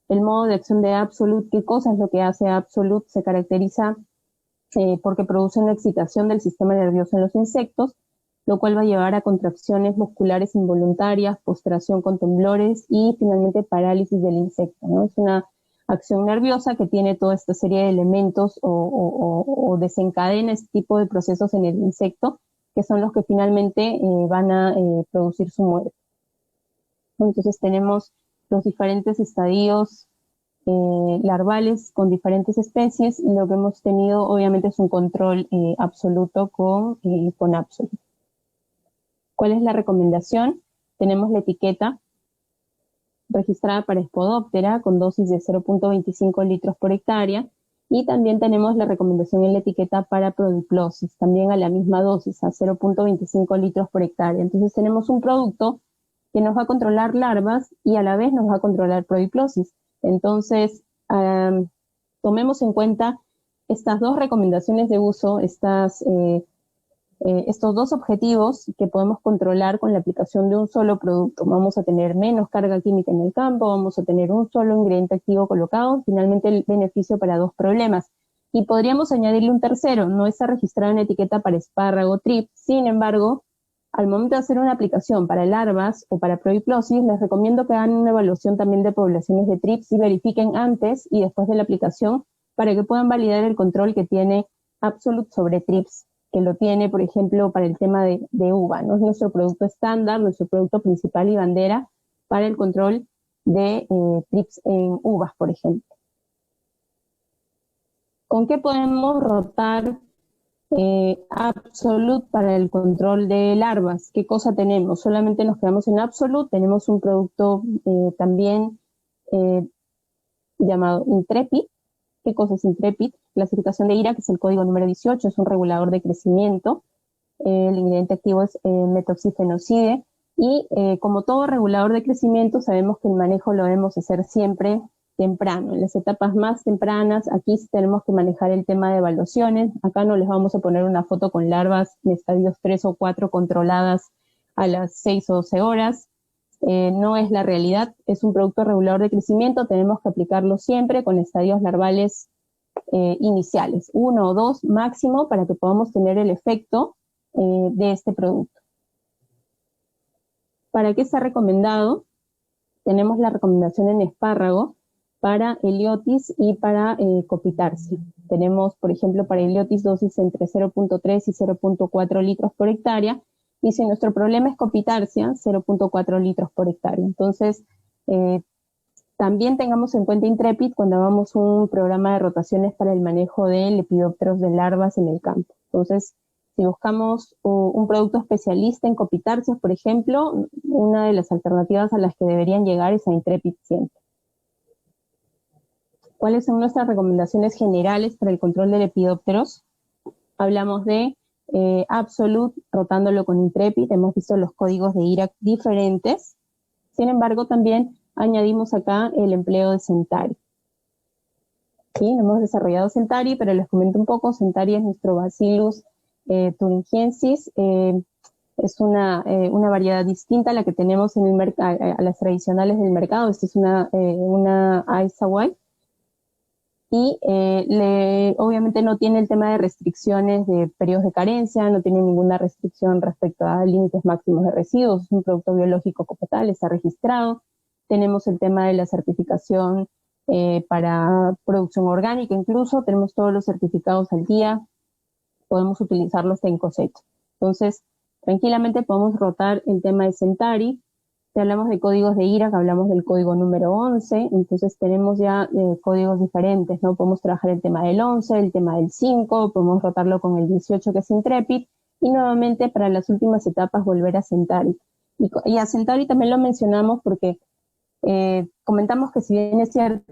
El modo de acción de Absolute, ¿qué cosa es lo que hace Absolute? Se caracteriza porque produce una excitación del sistema nervioso en los insectos, lo cual va a llevar a contracciones musculares involuntarias, postración con temblores y finalmente parálisis del insecto, ¿no? Es una acción nerviosa que tiene toda esta serie de elementos o desencadena este tipo de procesos en el insecto, que son los que finalmente van a producir su muerte. Entonces tenemos los diferentes estadios larvales con diferentes especies, y lo que hemos tenido obviamente es un control absoluto con Absolut. ¿Cuál es la recomendación? Tenemos la etiqueta registrada para Spodoptera con dosis de 0.25 litros por hectárea, y también tenemos la recomendación en la etiqueta para Prodiplosis, también a la misma dosis, a 0.25 litros por hectárea. Entonces tenemos un producto que nos va a controlar larvas y a la vez nos va a controlar Prodiplosis. Entonces, tomemos en cuenta estas dos recomendaciones de uso, estos dos objetivos que podemos controlar con la aplicación de un solo producto. Vamos a tener menos carga química en el campo, vamos a tener un solo ingrediente activo colocado, finalmente el beneficio para dos problemas. Y podríamos añadirle un tercero, no está registrado en etiqueta para espárrago, trip, sin embargo, al momento de hacer una aplicación para larvas o para prodiplosis, les recomiendo que hagan una evaluación también de poblaciones de trips y verifiquen antes y después de la aplicación para que puedan validar el control que tiene Absolut sobre trips, que lo tiene, por ejemplo, para el tema de uva, ¿no? Es nuestro producto estándar, nuestro producto principal y bandera para el control de trips en uvas, por ejemplo. ¿Con qué podemos rotar Absolut para el control de larvas? ¿Qué cosa tenemos? Solamente nos quedamos en Absolut. Tenemos un producto también llamado Intrepid. ¿Qué cosa es Intrepid? Clasificación de IRA, que es el código número 18, es un regulador de crecimiento. El ingrediente activo es metoxifenocide. Y como todo regulador de crecimiento, sabemos que el manejo lo debemos hacer siempre temprano, en las etapas más tempranas. Aquí tenemos que manejar el tema de evaluaciones. Acá no les vamos a poner una foto con larvas en estadios 3 o 4 controladas a las 6 o 12 horas. No es la realidad, es un producto regulador de crecimiento, tenemos que aplicarlo siempre con estadios larvales iniciales, 1 o 2 máximo, para que podamos tener el efecto de este producto. ¿Para qué está recomendado? Tenemos la recomendación en espárrago para Heliotis y para Copitarsia. Tenemos, por ejemplo, para Heliotis dosis entre 0.3 y 0.4 litros por hectárea, y si nuestro problema es Copitarsia, 0.4 litros por hectárea. Entonces, también tengamos en cuenta Intrepid cuando hagamos un programa de rotaciones para el manejo de lepidópteros de larvas en el campo. Entonces, si buscamos un producto especialista en Copitarsias, por ejemplo, una de las alternativas a las que deberían llegar es a Intrepid siempre. ¿Cuáles son nuestras recomendaciones generales para el control de lepidópteros? Hablamos de Absolut rotándolo con Intrepid. Hemos visto los códigos de IRAC diferentes. Sin embargo, también añadimos acá el empleo de Centari. ¿Sí? Hemos desarrollado Centari, pero les comento un poco. Centari es nuestro Bacillus thuringiensis. Es una variedad distinta a la que tenemos en el mercado, a las tradicionales del mercado. Esta es una Isawai. Y obviamente no tiene el tema de restricciones de periodos de carencia, no tiene ninguna restricción respecto a límites máximos de residuos, es un producto biológico como tal, está registrado. Tenemos el tema de la certificación para producción orgánica, incluso tenemos todos los certificados al día, podemos utilizarlos en cosecha. Entonces, tranquilamente podemos rotar el tema de Centari. Si hablamos de códigos de IRAC, hablamos del código número 11, entonces tenemos ya códigos diferentes, ¿no? Podemos trabajar el tema del 11, el tema del 5, podemos rotarlo con el 18 que es Intrepid, y nuevamente para las últimas etapas volver a Centari. Y a Centari también lo mencionamos porque comentamos que si bien es cierto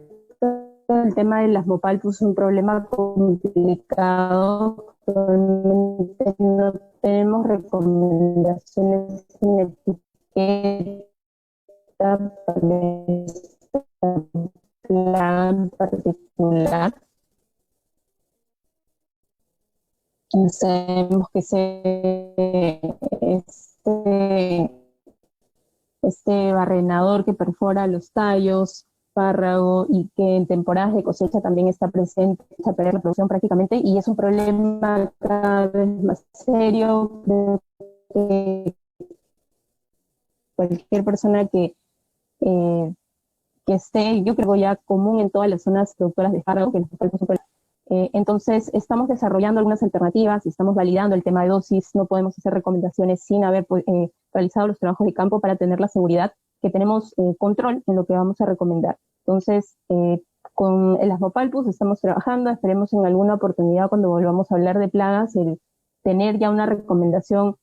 el tema de las Mopalpus es un problema complicado, actualmente no tenemos recomendaciones en etiqueta para esta plaga en particular. Sabemos que este barrenador que perfora los tallos, espárrago, y que en temporadas de cosecha también está presente, se pierde la producción prácticamente, y es un problema cada vez más serio, eh, cualquier persona que esté, yo creo ya común en todas las zonas productoras de espárrago, que los espárragos son entonces, estamos desarrollando algunas alternativas, estamos validando el tema de dosis, no podemos hacer recomendaciones sin haber realizado los trabajos de campo para tener la seguridad que tenemos control en lo que vamos a recomendar. Entonces, con el Asmopalpus estamos trabajando, esperemos en alguna oportunidad cuando volvamos a hablar de plagas, el tener ya una recomendación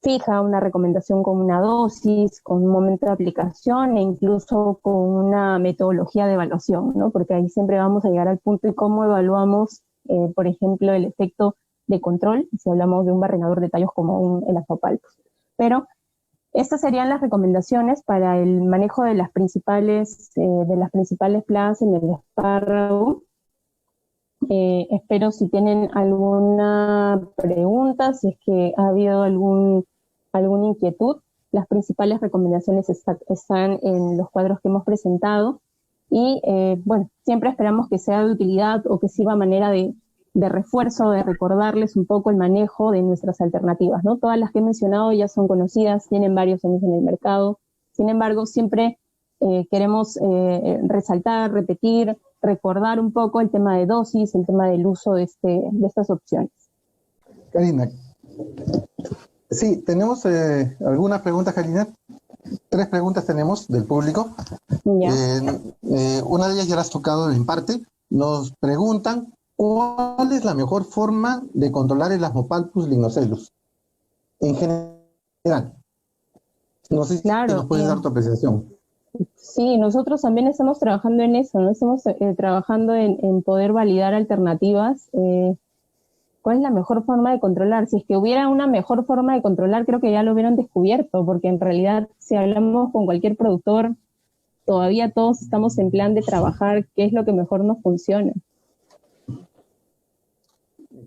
fija, una recomendación con una dosis, con un momento de aplicación e incluso con una metodología de evaluación, ¿no? Porque ahí siempre vamos a llegar al punto de cómo evaluamos, por ejemplo, el efecto de control, si hablamos de un barrenador de tallos como el Asmopalpus. Pero estas serían las recomendaciones para el manejo de las principales plagas en el espárrago. Espero si tienen alguna pregunta, si es que ha habido alguna inquietud. Las principales recomendaciones están en los cuadros que hemos presentado y bueno, siempre esperamos que sea de utilidad o que sirva manera de refuerzo, de recordarles un poco el manejo de nuestras alternativas, ¿no? Todas las que he mencionado ya son conocidas, tienen varios años en el mercado. Sin embargo, siempre queremos resaltar, repetir, recordar un poco el tema de dosis, el tema del uso de estas opciones. Karina, sí, tenemos algunas preguntas, Karina. 3 preguntas tenemos del público. Una de ellas ya la has tocado en parte. Nos preguntan, ¿cuál es la mejor forma de controlar el Asmopalpus lignocellus? En general. No sé si nos puedes dar tu apreciación. Sí, nosotros también estamos trabajando en eso, ¿no? Estamos trabajando en poder validar alternativas. ¿Cuál es la mejor forma de controlar? Si es que hubiera una mejor forma de controlar, creo que ya lo hubieran descubierto, porque en realidad, si hablamos con cualquier productor, todavía todos estamos en plan de trabajar qué es lo que mejor nos funciona.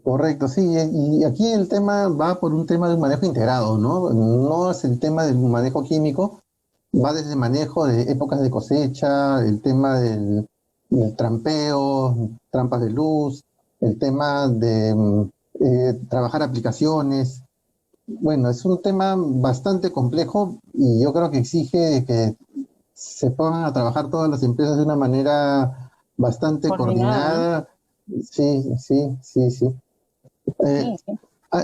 Correcto, sí, y aquí el tema va por un tema de un manejo integrado, ¿no? No es el tema del manejo químico, va desde el manejo de épocas de cosecha, el tema del trampeo, trampas de luz, el tema de trabajar aplicaciones. Bueno, es un tema bastante complejo y yo creo que exige que se pongan a trabajar todas las empresas de una manera bastante coordinada. Sí.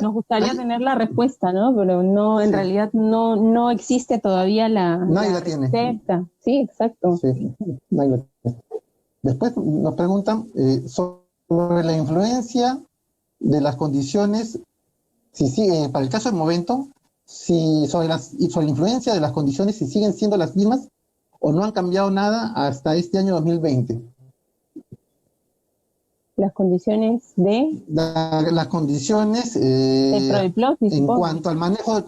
Nos gustaría tener la respuesta, ¿no? Pero no, en realidad no existe todavía nadie la receta. Tiene. Sí, exacto. Sí, nadie la tiene. Después nos preguntan sobre la influencia de las condiciones, para el caso del momento, sobre la influencia de las condiciones, si siguen siendo las mismas o no han cambiado nada hasta este año 2020. Las condiciones las condiciones en cuanto al manejo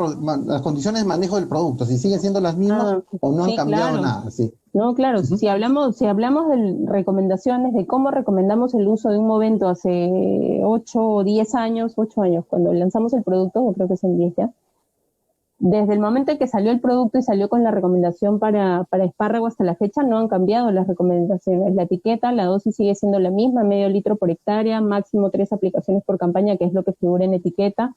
las condiciones de manejo del producto, si siguen siendo las mismas o no han cambiado nada. Sí. No, claro, si hablamos de recomendaciones, de cómo recomendamos el uso de un Movento hace 8 o 10 años, 8 años, cuando lanzamos el producto, o creo que son 10 ya, desde el momento en que salió el producto y salió con la recomendación para espárrago hasta la fecha, no han cambiado las recomendaciones. La etiqueta, la dosis sigue siendo la misma, medio litro por hectárea, máximo 3 aplicaciones por campaña, que es lo que figura en etiqueta.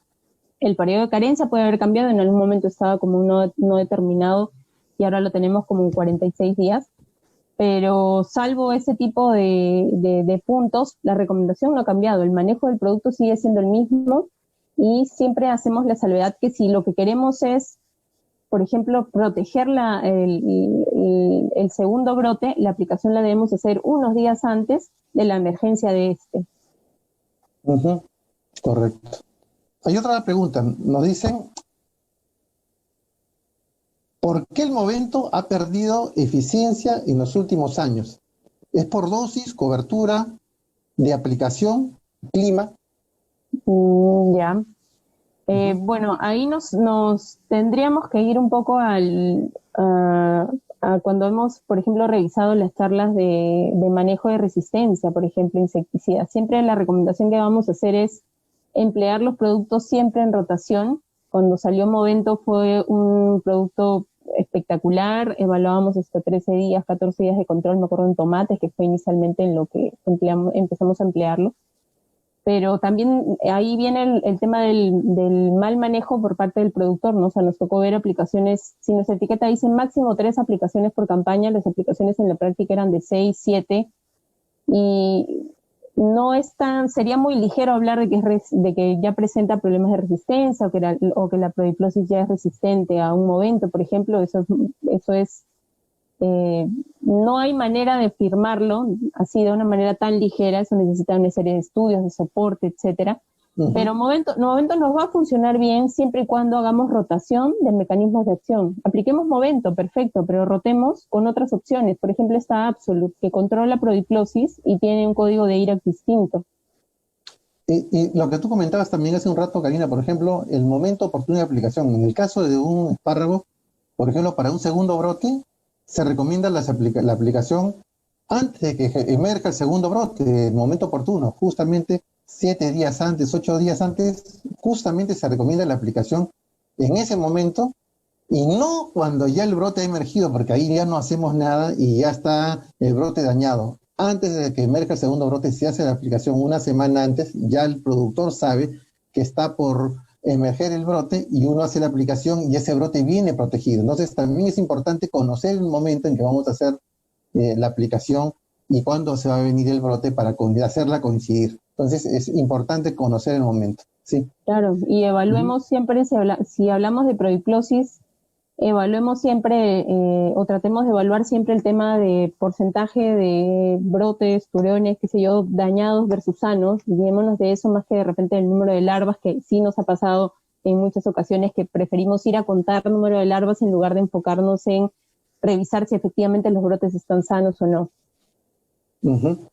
El periodo de carencia puede haber cambiado, en algún momento estaba como no determinado y ahora lo tenemos como en 46 días. Pero salvo ese tipo de puntos, la recomendación no ha cambiado. El manejo del producto sigue siendo el mismo. Y siempre hacemos la salvedad que si lo que queremos es, por ejemplo, proteger el segundo brote, la aplicación la debemos hacer unos días antes de la emergencia de este. Correcto. Hay otra pregunta. Nos dicen, ¿por qué el Movento ha perdido eficiencia en los últimos años? ¿Es por dosis, cobertura, de aplicación, clima? Ya. Bueno, ahí nos tendríamos que ir un poco a cuando hemos, por ejemplo, revisado las charlas de manejo de resistencia, por ejemplo, insecticidas. Siempre la recomendación que vamos a hacer es emplear los productos siempre en rotación. Cuando salió Movento fue un producto espectacular, evaluábamos hasta 13 días, 14 días de control, me acuerdo en tomates, que fue inicialmente en lo que empezamos a emplearlo. pero también ahí viene el tema del mal manejo por parte del productor, ¿no? O sea, nos tocó ver aplicaciones, si nuestra etiqueta dice máximo 3 aplicaciones por campaña, las aplicaciones en la práctica eran de 6, 7, y no es tan, sería muy ligero hablar de que ya presenta problemas de resistencia o que la prodiplosis ya es resistente a un movento, por ejemplo. Eso es no hay manera de firmarlo así de una manera tan ligera. Eso necesita una serie de estudios, de soporte, etcétera. Pero momento nos va a funcionar bien siempre y cuando hagamos rotación de mecanismos de acción. Apliquemos Movento, perfecto, pero rotemos con otras opciones. Por ejemplo, está Absolute, que controla prodiplosis y tiene un código de IRAC distinto. Y lo que tú comentabas también hace un rato, Karina, por ejemplo, el momento oportuno de aplicación. En el caso de un espárrago, por ejemplo, para un segundo brote, se recomienda la aplicación antes de que emerja el segundo brote, el momento oportuno, justamente 7 días antes, 8 días antes, justamente se recomienda la aplicación en ese momento y no cuando ya el brote ha emergido, porque ahí ya no hacemos nada y ya está el brote dañado. Antes de que emerja el segundo brote, se hace la aplicación una semana antes, ya el productor sabe que está por emerger el brote y uno hace la aplicación y ese brote viene protegido. Entonces también es importante conocer el momento en que vamos a hacer la aplicación y cuándo se va a venir el brote para hacerla coincidir. Entonces es importante conocer el momento. Sí. Claro, y evaluemos siempre, si hablamos de prodiplosis, evaluemos siempre o tratemos de evaluar siempre el tema de porcentaje de brotes, turiones, qué sé yo, dañados versus sanos. Guiémonos de eso más que de repente el número de larvas, que sí nos ha pasado en muchas ocasiones que preferimos ir a contar el número de larvas en lugar de enfocarnos en revisar si efectivamente los brotes están sanos o no.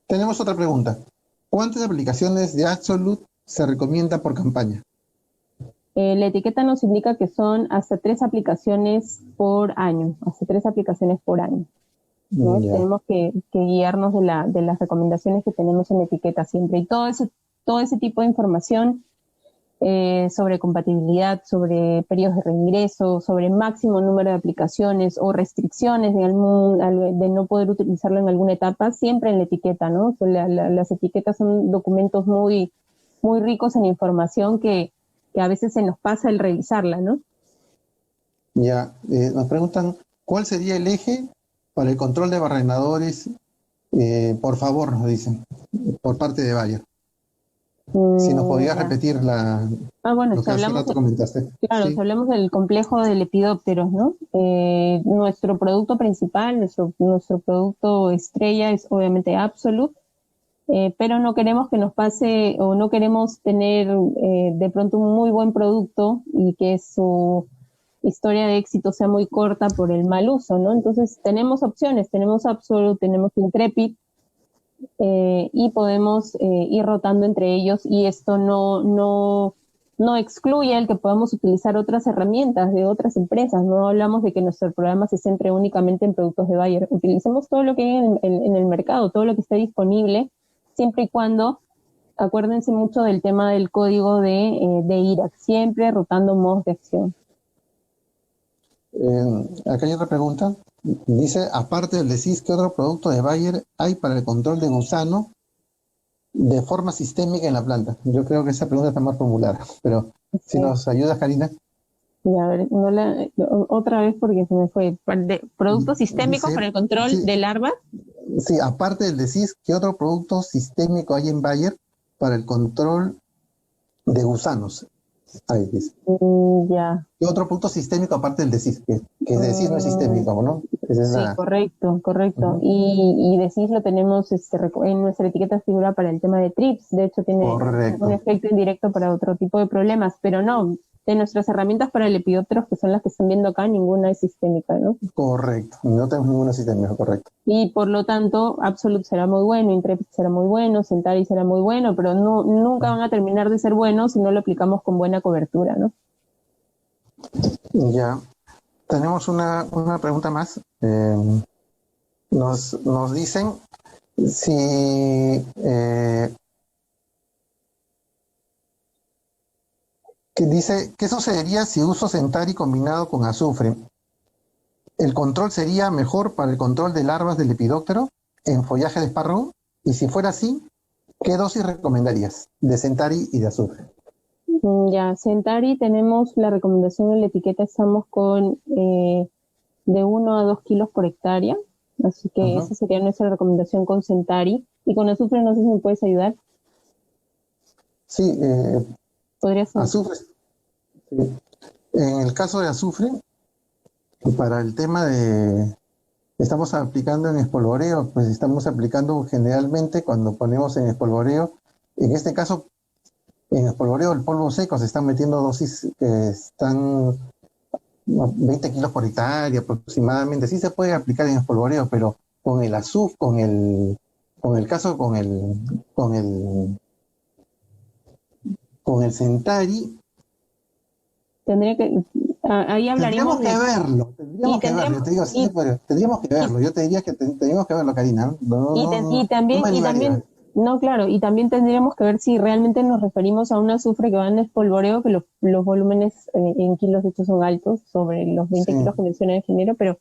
Tenemos otra pregunta. ¿Cuántas aplicaciones de Absolute se recomienda por campaña? La etiqueta nos indica que son hasta 3 aplicaciones por año, ¿no? Tenemos que guiarnos de las recomendaciones que tenemos en la etiqueta siempre. Y todo ese tipo de información sobre compatibilidad, sobre periodos de reingreso, sobre máximo número de aplicaciones o restricciones de no poder utilizarlo en alguna etapa, siempre en la etiqueta, ¿no? Las etiquetas son documentos muy, muy ricos en información que a veces se nos pasa el revisarla, ¿no? Nos preguntan, ¿cuál sería el eje para el control de barrenadores? Por favor, nos dicen, por parte de Bayer. Si nos podías repetir bueno, lo que hace rato comentaste. Claro, si hablamos del complejo de lepidópteros, ¿no? Nuestro producto principal, nuestro producto estrella es obviamente Absolute, pero no queremos que nos pase o no queremos tener de pronto un muy buen producto y que su historia de éxito sea muy corta por el mal uso, ¿no? Entonces tenemos opciones, tenemos Absolute, tenemos Intrepid, y podemos ir rotando entre ellos, y esto no excluye el que podamos utilizar otras herramientas de otras empresas. No hablamos de que nuestro programa se centre únicamente en productos de Bayer. Utilicemos todo lo que hay en el mercado, todo lo que esté disponible, siempre y cuando acuérdense mucho del tema del código de IRAC, siempre rotando modos de acción. Acá hay otra pregunta. Dice, aparte del DESIS, ¿qué otro producto de Bayer hay para el control de gusano de forma sistémica en la planta? Yo creo que esa pregunta está más formulada, pero si nos ayudas, Karina. Y a ver, otra vez porque se me fue. ¿Productos sistémicos para el control de larvas? Sí, aparte del DESIS, ¿qué otro producto sistémico hay en Bayer para el control de gusanos? Ahí dice. ¿Qué otro producto sistémico aparte del DESIS? Que DESIS no es sistémico, ¿no? Correcto. Y DESIS lo tenemos en nuestra etiqueta figura para el tema de TRIPS. De hecho, tiene un efecto indirecto para otro tipo de problemas, pero no. De nuestras herramientas para lepidópteros, que son las que están viendo acá, ninguna es sistémica, ¿no? Correcto, no tenemos ninguna sistémica, correcto. Y por lo tanto, Absolute será muy bueno, Intrepid será muy bueno, Centauri será muy bueno, pero nunca van a terminar de ser buenos si no lo aplicamos con buena cobertura, ¿no? Ya. Tenemos una pregunta más. Nos dicen si... que dice, ¿qué sucedería si uso Centauri combinado con azufre? ¿El control sería mejor para el control de larvas del lepidóptero en follaje de espárrago? Y si fuera así, ¿Qué dosis recomendarías de Centari y de azufre? Ya, Centari tenemos la recomendación en la etiqueta, estamos con de 1 a 2 kilos por hectárea, así que Ujú. esa sería nuestra recomendación con Centari. Y con azufre no sé si me puedes ayudar, Sí, podría ser. azufre. Sí. En el caso de azufre, para el tema de, estamos aplicando en espolvoreo, pues estamos aplicando generalmente cuando ponemos en espolvoreo, en este caso, en espolvoreo el polvo seco se están metiendo dosis que están 20 kilos por hectárea aproximadamente. Sí se puede aplicar en espolvoreo, pero con el azufre, con el caso, con el, con el Centari, Tendría que, ahí hablaríamos de, y tendríamos que verlo, yo tendremos, te digo, sí se puede, tendríamos que y, verlo, yo te diría que tendríamos que verlo, Karina, no me y animaría. también, no, claro, y también tendríamos que ver si realmente nos referimos a un azufre que va en espolvoreo, que los volúmenes en kilos de hecho son altos, sobre los Sí, 20 kilos que menciona el ingeniero, pero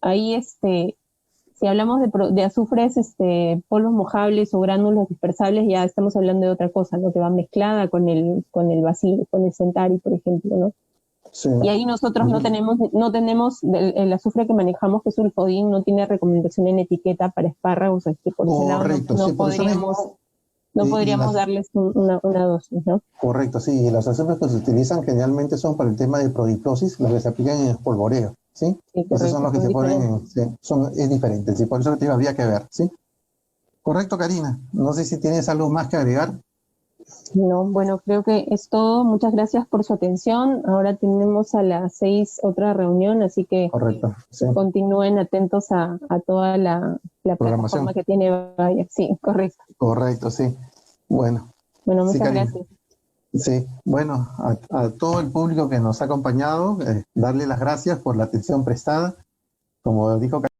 ahí si hablamos de azufres, polvos mojables o gránulos dispersables, ya estamos hablando de otra cosa, ¿no? Que va mezclada con el vacío, con el Centari, por ejemplo, ¿no? sí. Y ahí nosotros no tenemos el azufre que manejamos, que es sulfodín, no tiene recomendación en etiqueta para espárragos, así que por ese lado Correcto, sí, por eso mismo, no y podríamos las, darles una dosis, ¿no? correcto, sí, y las azufres que se utilizan generalmente son para el tema de prohidrosis, los que se aplican en espolvoreo, ¿sí? Sí, Esos son correcto, los que son se ponen diferentes. en, sí, es diferente, sí, por eso te digo, habría que ver, ¿sí? Correcto, Karina, no sé si tienes algo más que agregar. No, bueno, creo que es todo. Muchas gracias por su atención. Ahora tenemos a las 6 otra reunión, así que Correcto, sí, continúen atentos a toda la plataforma programación, que tiene Bayer. Sí, correcto. correcto, sí. Bueno, Bueno, sí, muchas Karina. gracias. Sí, bueno, a todo el público que nos ha acompañado, darle las gracias por la atención prestada. Como dijo